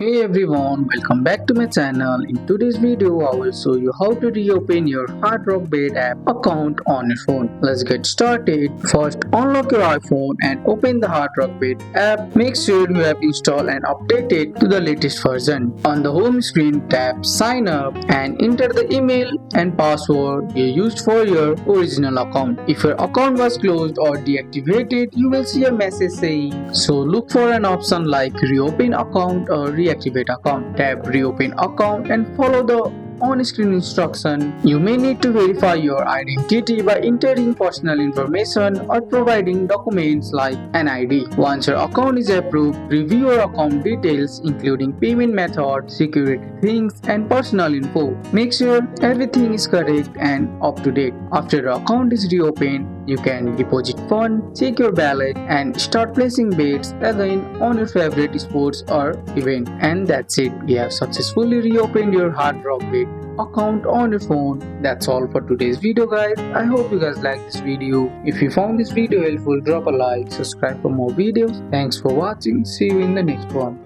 Hey everyone, welcome back to my channel. In today's video, I will show you how to reopen your Hard Rock Bed app account on your phone. Let's get started. First, unlock your iPhone and open the Hard Rock Bed app. Make sure you have installed and updated to the latest version. On the home screen, tap Sign Up and enter the email and password you used for your original account. If your account was closed or deactivated, you will see a message saying so. Look for an option like Reopen Account or Reactivate Account. Tap Reopen Account and follow the on-screen instruction. You may need to verify your identity by entering personal information or providing documents like an ID. Once your account is approved, review your account details including payment method, security things and personal info. Make sure everything is correct and up to date. After your account is reopened, you can deposit funds, check your balance, and start placing bets again on your favorite sports or event. And that's it. We have successfully reopened your Hard Rock Bet account on your phone. That's all for today's video, guys. I hope you guys like this video. If you found this video helpful, drop a like, subscribe for more videos. Thanks for watching. See you in the next one.